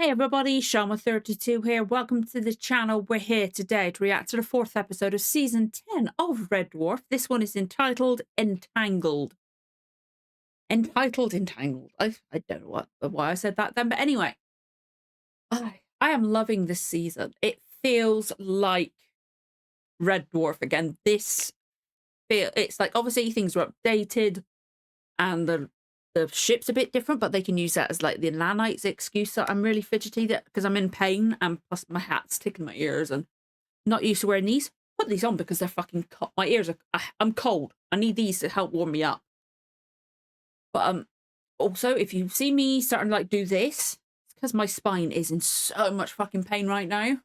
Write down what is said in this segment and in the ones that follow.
Hey everybody, Shama32 here. Welcome to the channel. We're here today to react to the 4th episode of Season 10 of Red Dwarf. This one is entitled Entangled. Entangled. I don't know why I said that then, but anyway. I am loving this season. It feels like Red Dwarf again. It's like obviously things were updated and the ship's a bit different, but they can use that as like the nanites excuse that I'm really fidgety because I'm in pain and plus my hat's tickling my ears and not used to wearing these. Put these on because they're fucking cold. My ears are I'm cold. I need these to help warm me up. But also if you see me starting to like do this, it's because my spine is in so much fucking pain right now.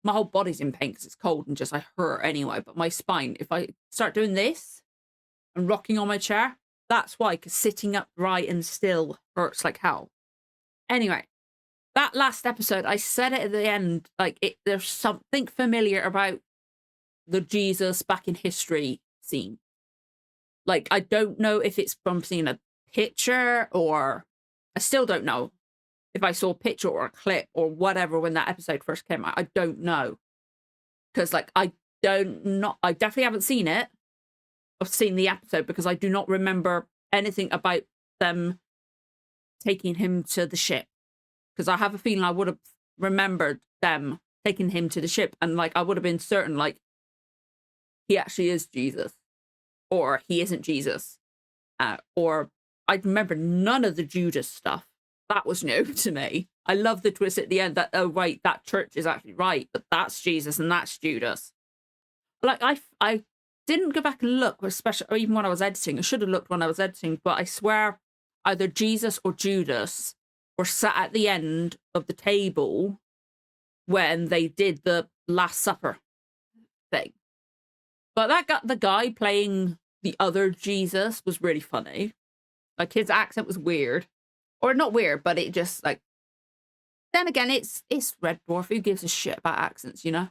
My whole body's in pain because it's cold and just I hurt anyway, but my spine, if I start doing this and rocking on my chair, that's why, because sitting upright and still hurts like hell. Anyway, that last episode, I said it at the end, like, there's something familiar about the Jesus back in history scene. Like, I don't know if it's from seeing a picture or... I still don't know if I saw a picture or a clip or whatever when that episode first came out. I don't know. Because, like, I definitely haven't seen it. I've seen the episode because I do not remember anything about them taking him to the ship. Because I have a feeling I would have remembered them taking him to the ship and like I would have been certain like he actually is Jesus or he isn't Jesus. Or I remember none of the Judas stuff. That was new to me. I love the twist at the end that, oh, wait, that church is actually right, but that's Jesus and that's Judas. Like, I didn't go back and look, especially or even when I was editing. I should have looked when I was editing, but I swear either Jesus or Judas were sat at the end of the table when they did the Last Supper thing. But the guy playing the other Jesus was really funny. Like his accent was weird, or not weird, but it just like. Then again, it's Red Dwarf. Who gives a shit about accents, you know?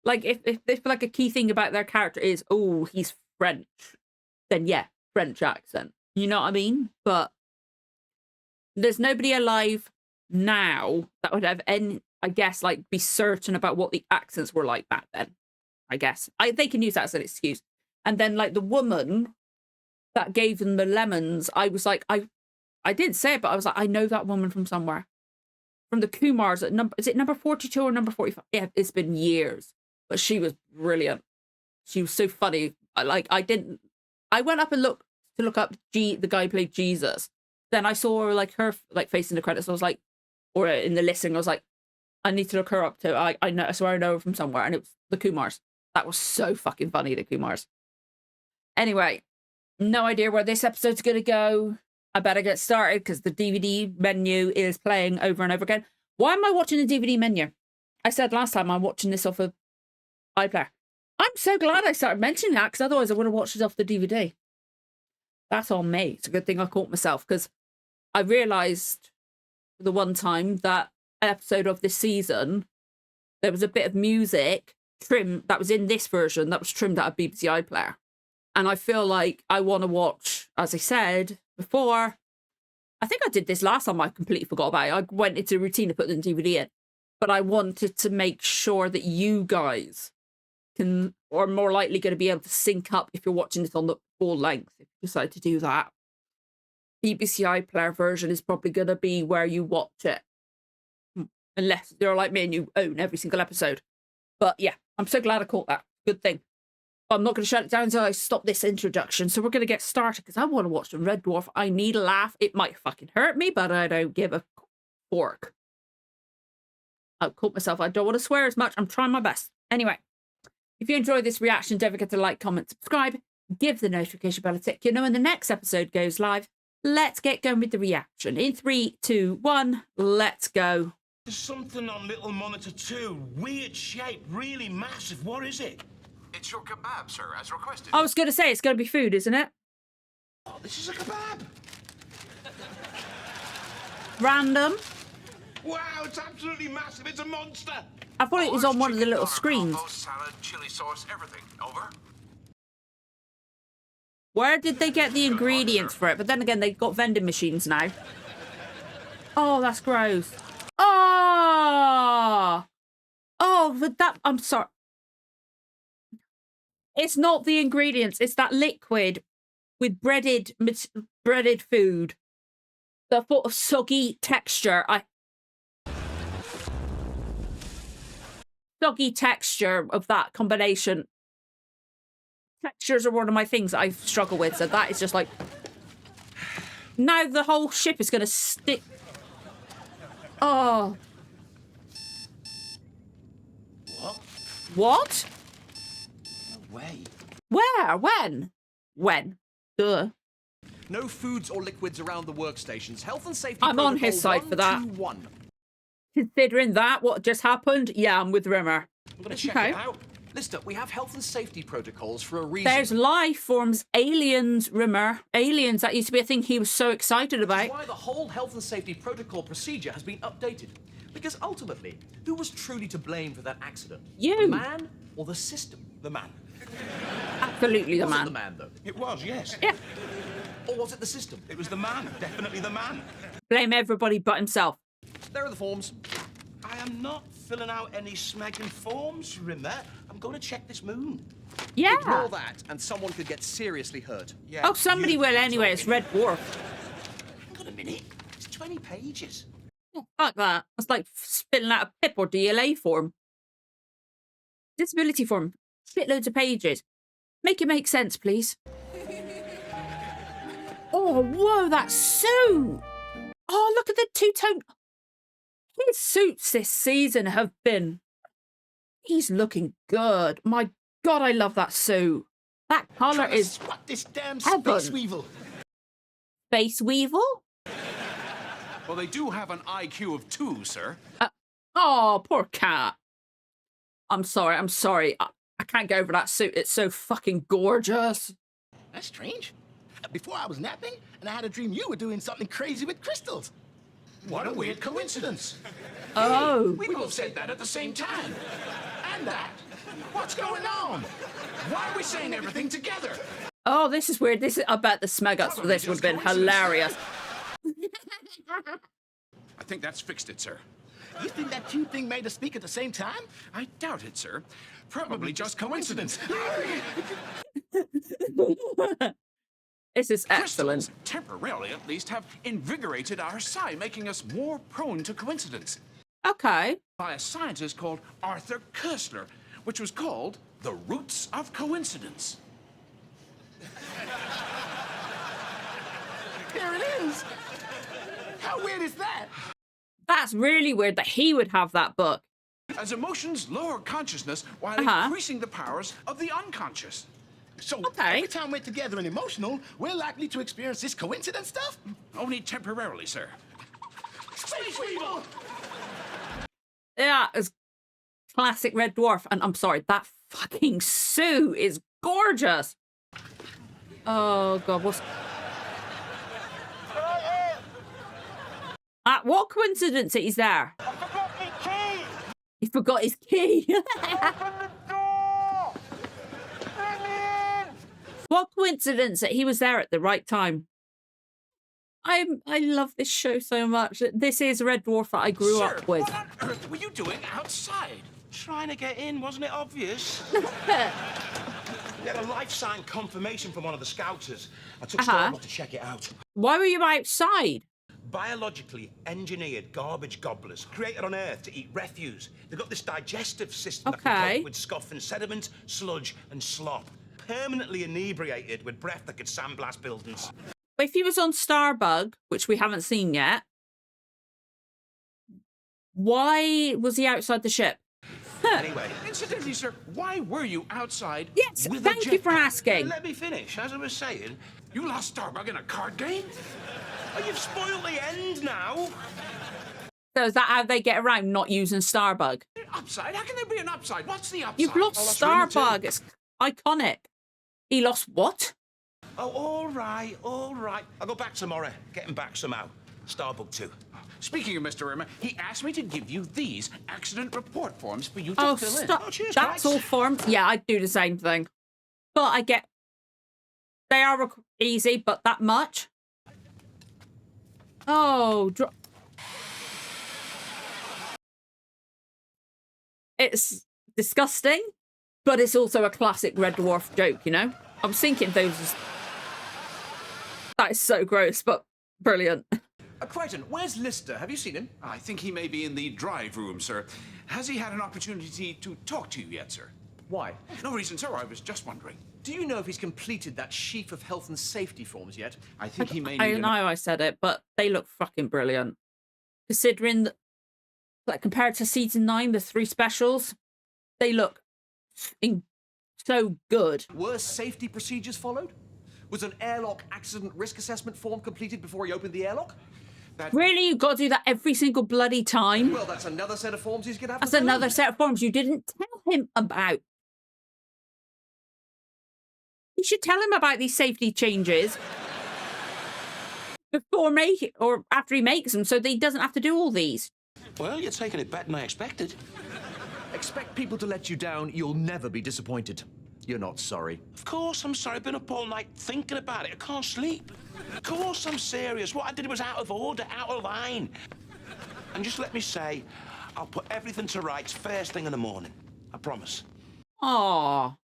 Like, if like a key thing about their character is, oh, he's French, then yeah, French accent. You know what I mean? But there's nobody alive now that would have any, I guess, like, be certain about what the accents were like back then. I guess. They can use that as an excuse. And then, like, the woman that gave them the lemons, I was like, I didn't say it, but I was like, I know that woman from somewhere. From the Kumars at is it number 42 or number 45? Yeah, it's been years. But she was brilliant. She was so funny. I went up and look up the guy who played Jesus. Then I saw her her face in the credits. I was like, or in the listing, I was like, I need to look her up too. I know, I swear I know her from somewhere, and it was the Kumars. That was so fucking funny, the Kumars. Anyway, no idea where this episode's gonna go. I better get started because the DVD menu is playing over and over again. Why am I watching the DVD menu? I said last time I'm watching this off of iPlayer. I'm so glad I started mentioning that because otherwise I would have watched it off the DVD. That's on me. It's a good thing I caught myself because I realised the one time that episode of this season there was a bit of music trim that was in this version that was trimmed out of BBC iPlayer. And I feel like I want to watch, as I said before, I think I did this last time, I completely forgot about it. I went into a routine to put the DVD in. But I wanted to make sure that you guys are more likely going to be able to sync up if you're watching this on the full length. If you decide to do that, BBC iPlayer version is probably going to be where you watch it, unless you're like me and you own every single episode. But yeah, I'm so glad I caught that. Good thing. I'm not going to shut it down until I stop this introduction. So we're going to get started because I want to watch the Red Dwarf. I need a laugh. It might fucking hurt me, but I don't give a fork. I've caught myself. I don't want to swear as much. I'm trying my best. Anyway, if you enjoyed this reaction, don't forget to like, comment, subscribe, give the notification bell a tick. You know when the next episode goes live. Let's get going with the reaction. In 3, 2, 1, let's go. There's something on little monitor 2. Weird shape, really massive. What is it? It's your kebab, sir, as requested. I was going to say, it's going to be food, isn't it? Oh, this is a kebab. Random. Wow, it's absolutely massive. It's a monster. I thought it was on one of the little screens. Combo, salad, chili sauce, everything. Over. Where did they get the ingredients for it? But then again, they've got vending machines now. Oh, that's gross. Oh! Oh, but that... I'm sorry. It's not the ingredients. It's that liquid with breaded food. The sort of soggy texture. Soggy texture of that combination. Textures are one of my things that I struggle with. So that is just like... Now the whole ship is going to stick... Oh. What? What? No way. Where? When? When? Duh. No foods or liquids around the workstations. Health and safety I'm on his protocol side for that. 121. Considering that, what just happened, yeah, I'm with Rimmer. I'm gonna check Okay. it out. Lister, we have health and safety protocols for a reason. There's life forms, aliens, Rimmer. Aliens, that used to be a thing he was so excited Which is about. why the whole health and safety protocol procedure has been updated. Because ultimately, who was truly to blame for that accident? You. The man or the system? The man. Absolutely the Was it man. the man, though? It was, yes. Yeah. Or was it the system? It was the man. Definitely the man. Blame everybody but himself. There are the forms. I am not filling out any smegging forms, Rimmer. I'm going to check this moon. Yeah. Ignore that, and someone could get seriously hurt. Yeah. Oh, somebody you will keep anyway. It's talking. Red Dwarf. Hang on a minute. It's 20 pages. Fuck that. It's like filling out a PIP or DLA form. Disability form. Shitloads of pages. Make it make sense, please. Oh, whoa, that suit. Oh, look at the two-tone. His suits this season have been... He's looking good. My God, I love that suit. That colour Trying to is... spot this damn heaven. space weevil. Space Weevil? Well, they do have an IQ of 2, sir. Oh, poor cat. I'm sorry. I can't get over that suit. It's so fucking gorgeous. That's strange. Before I was napping, and I had a dream you were doing something crazy with crystals. What a weird coincidence. Oh. We both said that at the same time. And that. What's going on? Why are we saying everything together? Oh, this is weird. I bet the smeguts for this would have been hilarious. I think that's fixed it, sir. You think that cute thing made us speak at the same time? I doubt it, sir. Probably just coincidence. This is excellent. Crystals, temporarily at least, have invigorated our psi, making us more prone to coincidence. Okay. By a scientist called Arthur Koestler, which was called The Roots of Coincidence. Here it is. How weird is that? That's really weird that he would have that book. As emotions lower consciousness while increasing the powers of the unconscious. So Okay. every time we're together and emotional, we're likely to experience this coincidence stuff? Only temporarily, sir. Space Weevil! Yeah, it's classic Red Dwarf. And I'm sorry, that fucking suit is gorgeous. Oh, God, what's... what coincidence that he's there? I forgot my key. He forgot his key. Open the door. Let me in. What coincidence that he was there at the right time. I love this show so much. This is Red Dwarf that I grew Sir, up with. what on earth were you doing outside? Trying to get in, wasn't it obvious? We had a life sign confirmation from one of the scouters. I took Starbuck to check it out. Why were you outside? Biologically engineered garbage gobblers created on Earth to eat refuse. They've got this digestive system that can Okay. cope with scuff and sediment, sludge and slop. Permanently inebriated with breath that could sandblast buildings. If he was on Starbug, which we haven't seen yet, why was he outside the ship? Anyway, Incidentally, sir, why were you outside Yes, with thank a you for jetpack? asking. let me finish. As I was saying, You lost Starbug in a card game? oh, you've spoiled the end now. So is that how they get around not using Starbug? Upside? How can there be an upside? What's the upside? You've lost that's really Starbug. It's iconic. He lost what? Oh, all right, all right. I'll go back tomorrow. Get him back somehow. Starbuck too. Speaking of Mr. Rimmer, he asked me to give you these accident report forms for you to Oh, fill stop. Oh, cheers, That's Christ. all formed. Yeah, I'd do the same thing. But I get... They are easy, but that much? Oh, It's disgusting, but it's also a classic Red Dwarf joke, you know? I was thinking those... That is so gross, but brilliant. Crichton, where's Lister? Have you seen him? I think he may be in the drive room, sir. Has he had an opportunity to talk to you yet, sir? Why? No reason, sir. I was just wondering. Do you know if he's completed that sheaf of health and safety forms yet? I think he may I need don't know how I said it, but they look fucking brilliant. Considering that, like, compared to season 9, the 3 specials, they look so good. Were safety procedures followed? Was an airlock accident risk assessment form completed before he opened the airlock? Really? You've got to do that every single bloody time? Well, that's another set of forms he's going to have That's to fill another in. set of forms you didn't tell him about. You should tell him about these safety changes before making or after he makes them, so that he doesn't have to do all these. Well, you're taking it better than I expected. Expect people to let you down, you'll never be disappointed. You're not sorry. Of course I'm sorry. I've been up all night thinking about it. I can't sleep. Of course I'm serious. What I did was out of order, out of line. And just let me say, I'll put everything to rights first thing in the morning. I promise. Aww.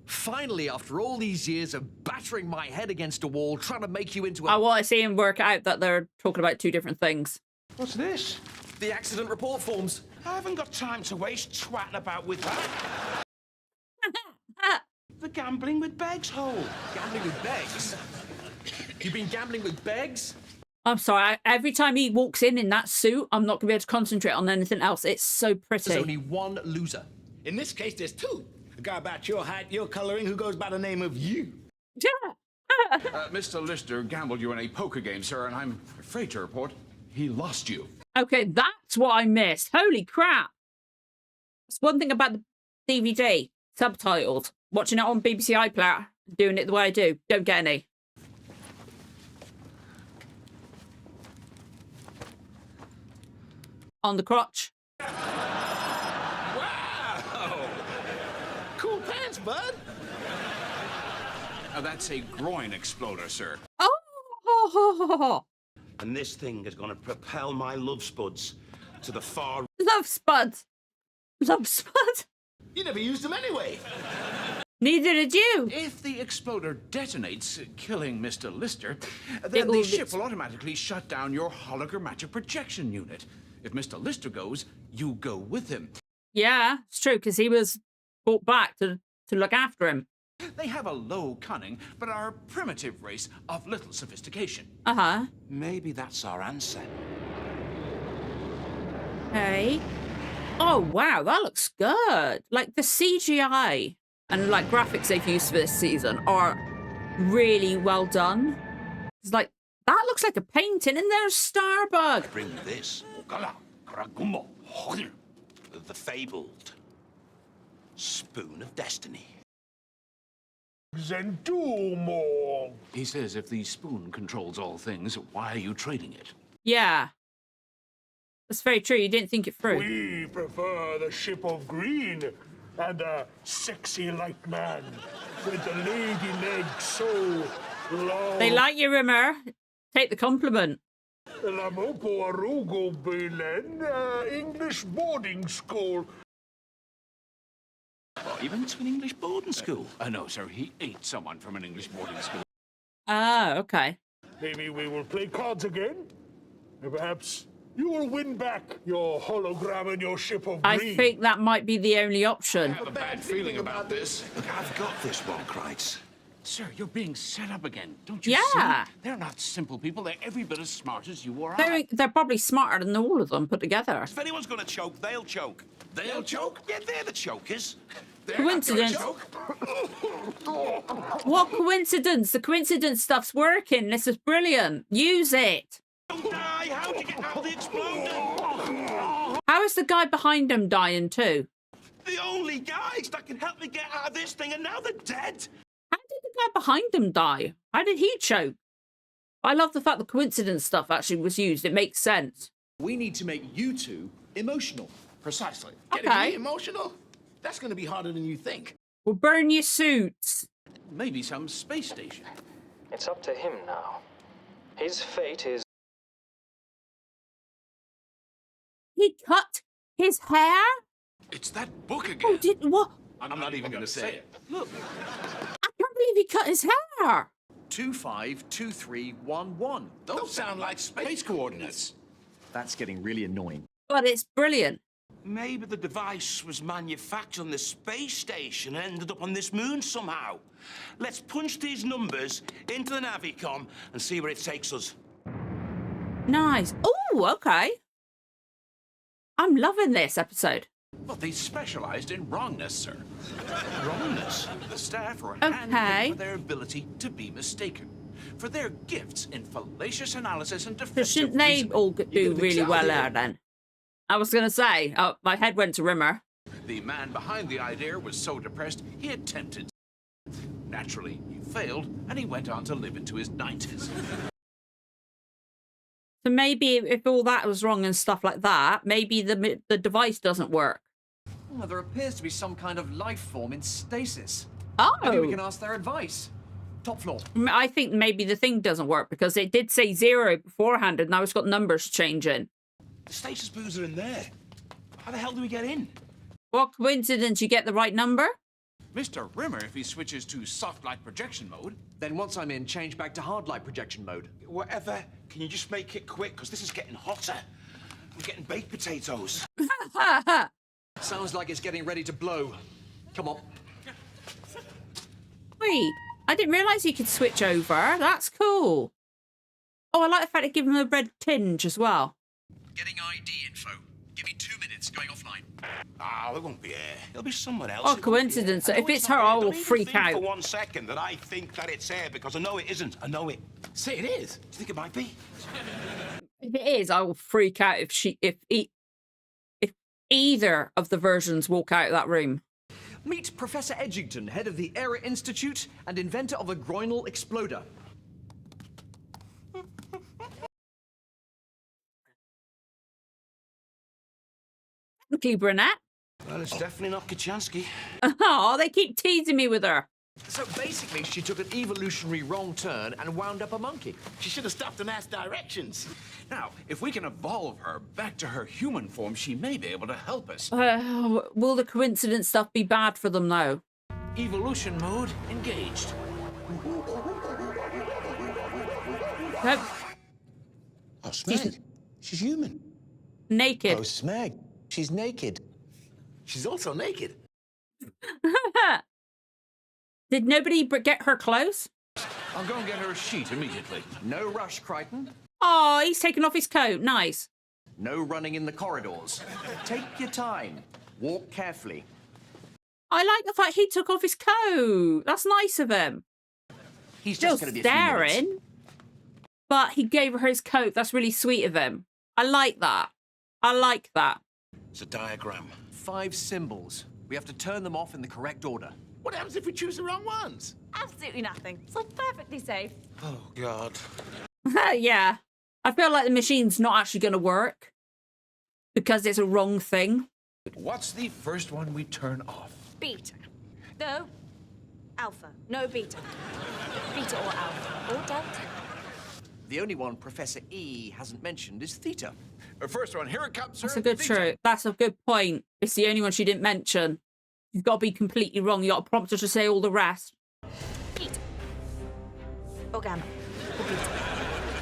Finally, after all these years of battering my head against a wall, trying to make you into a... I want to see him work out that they're talking about 2 different things. What's this? The accident report forms. I haven't got time to waste twatting about with that. The gambling with Beg's hole. Gambling with Beggs? You've been gambling with Beggs? I'm sorry. Every time he walks in that suit, I'm not going to be able to concentrate on anything else. It's so pretty. There's only one loser. In this case, there's 2. A guy about your height, your coloring, who goes by the name of you. Mr. Lister gambled you in a poker game, sir, and I'm afraid to report he lost you. Okay, that's what I missed. Holy crap. That's one thing about the DVD. Subtitled. Watching it on BBC iPlayer, doing it the way I do. Don't get any. On the crotch. Wow! Cool pants, bud. Now, that's a groin exploder, sir. Oh! And this thing is going to propel my love spuds to the far... Love Spud. Love Spud. You never used them anyway. Neither did you. If the exploder detonates, killing Mr. Lister, It then will the ship will automatically shut down your hologrammatic projection unit. If Mr. Lister goes, you go with him. Yeah, it's true, because he was brought back to look after him. They have a low cunning, but are a primitive race of little sophistication. Uh-huh. Maybe that's our answer. Hey. Oh, wow, that looks good. Like, the CGI and, like, graphics they've used for this season are really well done. It's like, that looks like a painting, and there's Starbug. Bring this. The fabled spoon of destiny. Zendumo. He says if the spoon controls all things, why are you trading it? Yeah. That's very true. You didn't think it through. We prefer the ship of green and a sexy light man with the lady legs so long. They like you, Rimmer. Take the compliment. Lamopo Arugo Belen, English boarding school. What, he went to an English boarding school? No, sir, he ate someone from an English boarding school. Ah, okay. Maybe we will play cards again. And perhaps you will win back your hologram and your ship of green. I think that might be the only option. I have a bad feeling about this. Look, I've got this one, Kreitz. Sir, you're being set up again, don't you Yeah. see? They're not simple people. They're every bit as smart as you or I. They're probably smarter than all of them put together. If anyone's going to choke, they'll choke. They'll choke? Yeah, they're the chokers. Coincidence. What coincidence? The coincidence stuff's working. This is brilliant. Use it. Don't die! How'd you get out of the exploder? How is the guy behind him dying too? The only guys that can help me get out of this thing, and now they're dead. How did the guy behind him die? How did he choke? I love the fact the coincidence stuff actually was used. It makes sense. We need to make you 2 emotional. Precisely. Getting Okay. me emotional? That's gonna be harder than you think. We'll burn your suits. Maybe some space station. It's up to him now. His fate is... He cut his hair? It's that book again. Oh, did what? I'm not even going to say it. Look. I can't believe he cut his hair. 252311. Those sound like space coordinates. That's getting really annoying. But it's brilliant. Maybe the device was manufactured on the space station and ended up on this moon somehow. Let's punch these numbers into the Navicom and see where it takes us. Nice. Oh, okay. I'm loving this episode. Well, they specialized in wrongness, sir. Wrongness? The staff were Okay. handpicked for their ability to be mistaken, for their gifts in fallacious analysis and So defensive shouldn't they reasoning. all do really well there then? I was going to say, my head went to Rimmer. The man behind the idea was so depressed he attempted. Naturally, he failed, and he went on to live into his 90s. So maybe if all that was wrong and stuff like that, maybe the device doesn't work. Well, there appears to be some kind of life form in stasis. Oh. Maybe we can ask their advice. Top floor. I think maybe the thing doesn't work because it did say 0 beforehand and now it's got numbers changing. The stasis booths are in there. How the hell do we get in? What coincidence you get the right number? Mr. Rimmer, if he switches to soft light projection mode, Then once I'm in, change back to hard light projection mode. Whatever. Can you just make it quick? Because this is getting hotter. We're getting baked potatoes. Sounds like it's getting ready to blow. Come on. Wait, I didn't realise you could switch over. That's cool. Oh, I like the fact they give him a red tinge as well. Getting ID info. Give me 2 minutes going offline. Ah, it won't be her. It'll be someone else. Oh, It won't be her. coincidence. I know If it's not her, I will Don't even freak think out. for 1 second that I think that it's her, because I know it isn't. I know it. Say it is. Do you think it might be? If it is, I will freak out if either of the versions walk out of that room. Meet Professor Edgington, head of the Era Institute and inventor of a groinal exploder. Thank you, Brunette. Well, it's definitely not Kachansky. Oh, they keep teasing me with her. So basically, she took an evolutionary wrong turn and wound up a monkey. She should have stopped and asked directions. now, if we can evolve her back to her human form, she may be able to help us. Will the coincidence stuff be bad for them now? Evolution mode engaged. Nope. Oh, Smeg. She's human. Naked. Oh, Smeg. She's naked. She's also naked. Did nobody get her clothes? I'll go and get her a sheet immediately. No rush, Crichton. Oh, he's taken off his coat. Nice. No running in the corridors. Take your time. Walk carefully. I like the fact he took off his coat. That's nice of him. He's Still just going to be a few minutes. staring, but he gave her his coat. That's really sweet of him. I like that. I like that. It's a diagram. 5 symbols. We have to turn them off in the correct order. What happens if we choose the wrong ones? Absolutely nothing. It's all perfectly safe. Oh, God. Yeah. I feel like the machine's not actually going to work because it's a wrong thing. What's the first one we turn off? Beta. No. Alpha. No beta. Beta or alpha. Or delta. The only one Professor E hasn't mentioned is theta. First one, here it comes, sir. That's a good truth. That's a good point. It's the only one she didn't mention. You've got to be completely wrong. You got to prompt her to say all the rest. Beta. Or gamma. Or beta.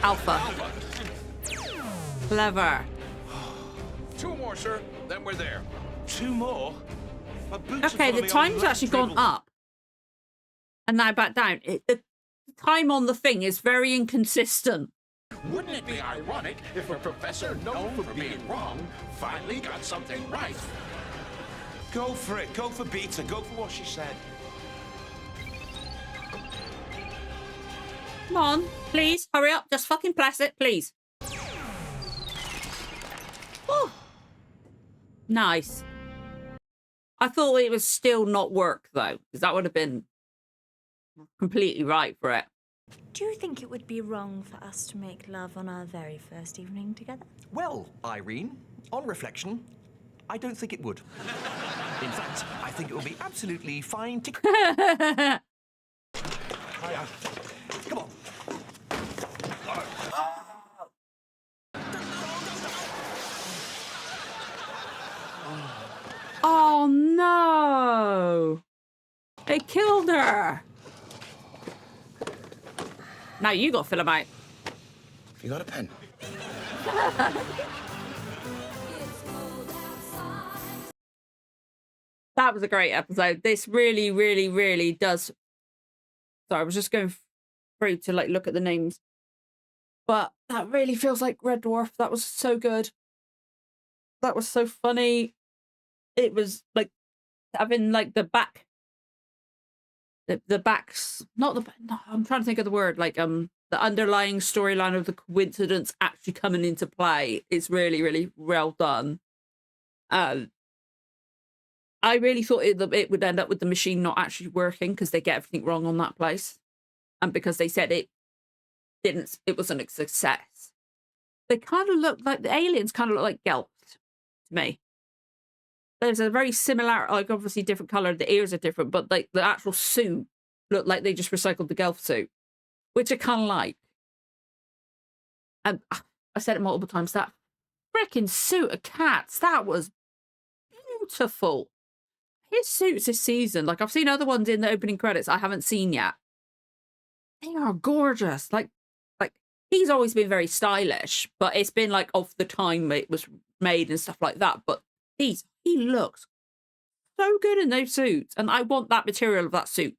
Alpha. Clever. 2 more, sir. Then we're there. 2 more? My boots are Okay, full of the my own time's actually gone dribble. up. And now back down. The time on the thing is very inconsistent. Wouldn't it be ironic if a professor known for being wrong finally got something right? Go for it. Go for Beta. Go for what she said. Come on, please, hurry up. Just fucking press it, please. Oh. Nice. I thought it was still not work, though, because that would have been completely right for it. Do you think it would be wrong for us to make love on our very first evening together? Well, Irene, on reflection, I don't think it would. In fact, I think it would be absolutely fine to... Come on. Oh, no! They killed her! Now you got to fill them out. You got a pen? That was a great episode. This really, really, really does. Sorry, I was just going through to like look at the names. But that really feels like Red Dwarf. That was so good. That was so funny. It was like having like the backs, not the, no, I'm trying to think of the word, like the underlying storyline of the coincidence actually coming into play. It's really, really well done. I really thought it would end up with the machine not actually working because they get everything wrong on that place. And because they said it wasn't a success. They kind of look like, the aliens kind of look like Gelps to me. There's a very similar, like obviously different color, the ears are different, but like the actual suit looked like they just recycled the Gelf suit, which I kind of like. And I said it multiple times, that freaking suit of Cats, that was beautiful. His suits this season, like I've seen other ones in the opening credits I haven't seen yet. They are gorgeous. Like he's always been very stylish, but it's been like of the time it was made and stuff like that. But he looks so good in those suits, and I want that material of that suit.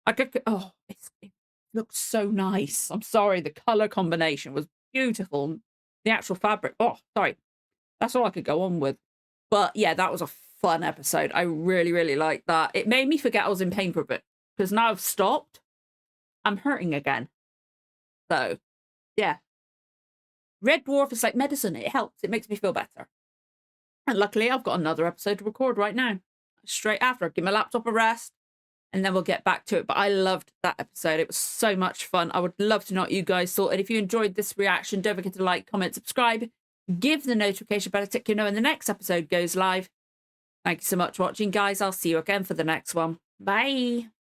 It looks so nice. I'm sorry, the color combination was beautiful. The actual fabric, oh, sorry, that's all I could go on with. But yeah, that was a fun episode. I really, really liked that. It made me forget I was in pain for a bit, because now I've stopped, I'm hurting again. So, yeah. Red Dwarf is like medicine. It helps. It makes me feel better. And luckily, I've got another episode to record right now. Straight after. I'll give my laptop a rest, and then we'll get back to it. But I loved that episode. It was so much fun. I would love to know what you guys thought. And if you enjoyed this reaction, don't forget to like, comment, subscribe. Give the notification bell a tick, you know when the next episode goes live. Thank you so much for watching, guys. I'll see you again for the next one. Bye.